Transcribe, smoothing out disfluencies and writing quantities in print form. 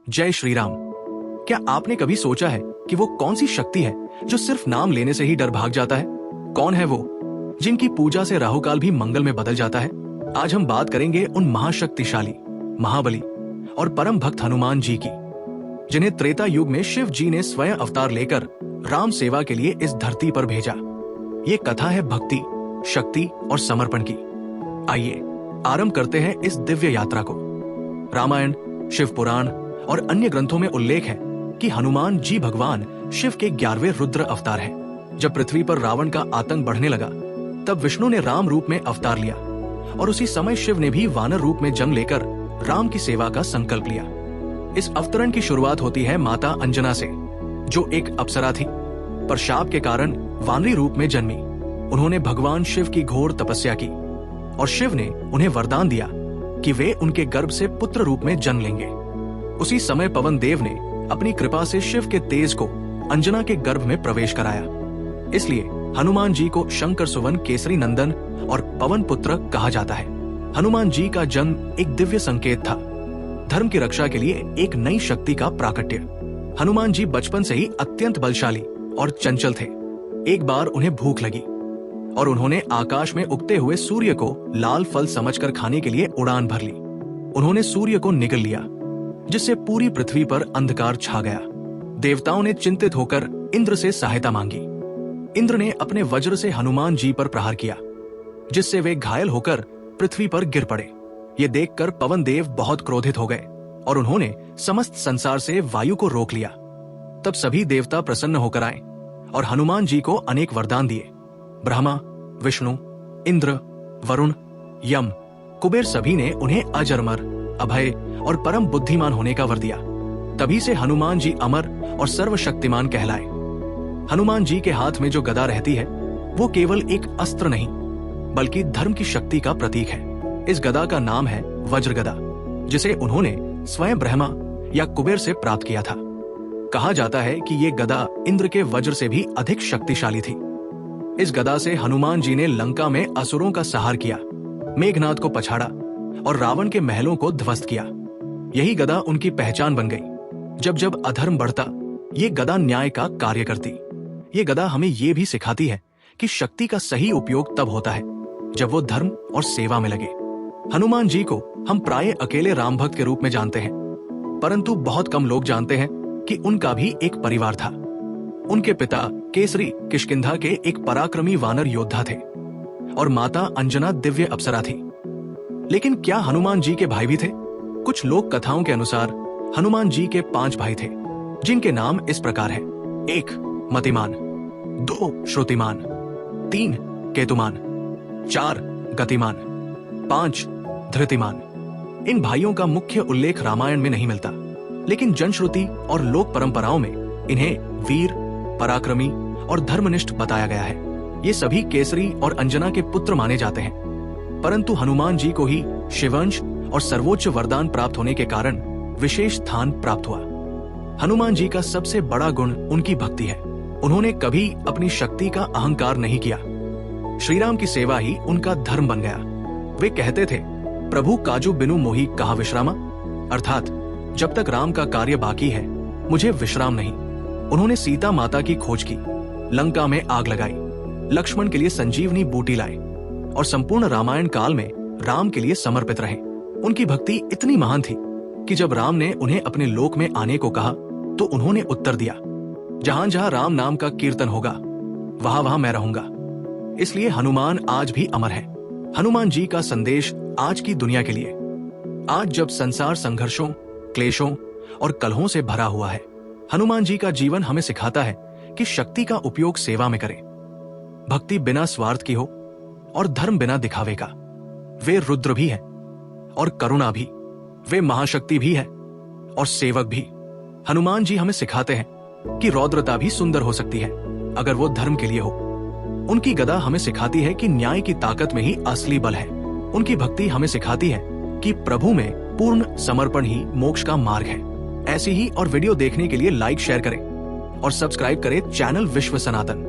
जय श्री राम। क्या आपने कभी सोचा है कि वो कौन सी शक्ति है जो सिर्फ नाम लेने से ही डर भाग जाता है? कौन है वो जिनकी पूजा से राहुकाल भी मंगल में बदल जाता है? आज हम बात करेंगे उन महाशक्तिशाली, महाबली और परम भक्त हनुमान जी की, जिन्हें त्रेता युग में शिव जी ने स्वयं अवतार लेकर राम सेवा के लिए इस धरती पर भेजा। ये कथा है भक्ति, शक्ति और समर्पण की। आइए आरंभ करते हैं इस दिव्य यात्रा को। रामायण, शिव पुराण और अन्य ग्रंथों में उल्लेख है कि हनुमान जी भगवान शिव के 11वें रुद्र अवतार हैं। जब पृथ्वी पर रावण का आतंक बढ़ने लगा, तब विष्णु ने राम रूप में अवतार लिया और उसी समय शिव ने भी वानर रूप में जन्म लेकर राम की सेवा का संकल्प लिया। इस अवतरण की शुरुआत होती है माता अंजना से, जो एक अप्सरा थी, पर शाप के कारण वानरी रूप में जन्मी। उन्होंने भगवान शिव की घोर तपस्या की और शिव ने उन्हें वरदान दिया कि वे उनके गर्भ से पुत्र रूप में जन्म लेंगे। उसी समय पवन देव ने अपनी कृपा से शिव के तेज को अंजना के गर्भ में प्रवेश कराया। इसलिए हनुमान जी को शंकर सुवन, केसरी नंदन और पवन पुत्र कहा जाता है। हनुमान जी का जन्म एक दिव्य संकेत था, धर्म की रक्षा के लिए एक नई शक्ति का प्राकट्य। हनुमान जी बचपन से ही अत्यंत बलशाली और चंचल थे। एक बार उन्हें भूख लगी और उन्होंने आकाश में उगते हुए सूर्य को लाल फल समझकर खाने के लिए उड़ान भर ली। उन्होंने सूर्य को निगल लिया, जिससे पूरी पृथ्वी पर अंधकार छा गया। देवताओं ने चिंतित होकर इंद्र से सहायता मांगी। इंद्र ने अपने वज्र से हनुमान जी पर प्रहार किया, जिससे वे घायल होकर पृथ्वी पर गिर पड़े। ये देखकर पवन देव बहुत क्रोधित हो गए और उन्होंने समस्त संसार से वायु को रोक लिया। तब सभी देवता प्रसन्न होकर आए और हनुमान जी को अनेक वरदान दिए। ब्रह्मा, विष्णु, इंद्र, वरुण, यम, कुबेर सभी ने उन्हें अजरमर, अभय और परम बुद्धिमान होने का वर दिया। तभी से हनुमान जी अमर और सर्वशक्तिमान कहलाए। हनुमान जी के हाथ में जो गदा रहती है, वो केवल एक अस्त्र नहीं, बल्कि धर्म की शक्ति का प्रतीक है। इस गदा का नाम है वज्र गदा, जिसे उन्होंने स्वयं ब्रह्मा या कुबेर से प्राप्त किया था। कहा जाता है कि ये गदा इंद्र के वज्र से भी अधिक शक्तिशाली थी। इस गदा से हनुमान जी ने लंका में असुरों का संहार किया, मेघनाद को पछाड़ा और रावण के महलों को ध्वस्त किया। यही गदा उनकी पहचान बन गई। जब जब अधर्म बढ़ता, ये गदा न्याय का कार्य करती। ये गदा हमें ये भी सिखाती है कि शक्ति का सही उपयोग तब होता है जब वो धर्म और सेवा में लगे। हनुमान जी को हम प्राय अकेले राम भक्त के रूप में जानते हैं, परंतु बहुत कम लोग जानते हैं कि उनका भी एक परिवार था। उनके पिता केसरी किष्किंधा के एक पराक्रमी वानर योद्धा थे और माता अंजना दिव्य अप्सरा थी। लेकिन क्या हनुमान जी के भाई भी थे? कुछ लोक कथाओं के अनुसार हनुमान जी के 5 भाई थे, जिनके नाम इस प्रकार हैं। 1 मतिमान, 2 श्रुतिमान, 3 केतुमान, 4 गतिमान, 5 धृतिमान। इन भाइयों का मुख्य उल्लेख रामायण में नहीं मिलता, लेकिन जनश्रुति और लोक परंपराओं में इन्हें वीर, पराक्रमी और धर्मनिष्ठ बताया गया है। ये सभी केसरी और अंजना के पुत्र माने जाते हैं, परंतु हनुमान जी को ही शिवंश और सर्वोच्च वरदान प्राप्त होने के कारण विशेष स्थान प्राप्त हुआ। हनुमान जी का सबसे बड़ा गुण उनकी भक्ति है। उन्होंने कभी अपनी शक्ति का अहंकार नहीं किया। श्री राम की सेवा ही उनका धर्म बन गया। वे कहते थे, प्रभु काजू बिनु मोहि कहा विश्रामा, अर्थात जब तक राम का कार्य बाकी है, मुझे विश्राम नहीं। उन्होंने सीता माता की खोज की, लंका में आग लगाई, लक्ष्मण के लिए संजीवनी बूटी लाए और संपूर्ण रामायण काल में राम के लिए समर्पित रहे। उनकी भक्ति इतनी महान थी कि जब राम ने उन्हें अपने लोक में आने को कहा, तो उन्होंने उत्तर दिया, जहां जहां राम नाम का कीर्तन होगा, वहां वहां मैं रहूंगा। इसलिए हनुमान आज भी अमर है। हनुमान जी का संदेश आज की दुनिया के लिए, आज जब संसार संघर्षों, क्लेशों और कलहों से भरा हुआ है, हनुमान जी का जीवन हमें सिखाता है कि शक्ति का उपयोग सेवा में करें। भक्ति बिना स्वार्थ की हो और धर्म बिना दिखावे का। वे रुद्र भी है और करुणा भी, वे महाशक्ति भी है और सेवक भी। हनुमान जी हमें सिखाते हैं कि रौद्रता भी सुंदर हो सकती है अगर वो धर्म के लिए हो। उनकी गदा हमें सिखाती है कि न्याय की ताकत में ही असली बल है। उनकी भक्ति हमें सिखाती है कि प्रभु में पूर्ण समर्पण ही मोक्ष का मार्ग है। ऐसी ही और वीडियो देखने के लिए लाइक, शेयर करें और सब्सक्राइब करें चैनल विश्व सनातन।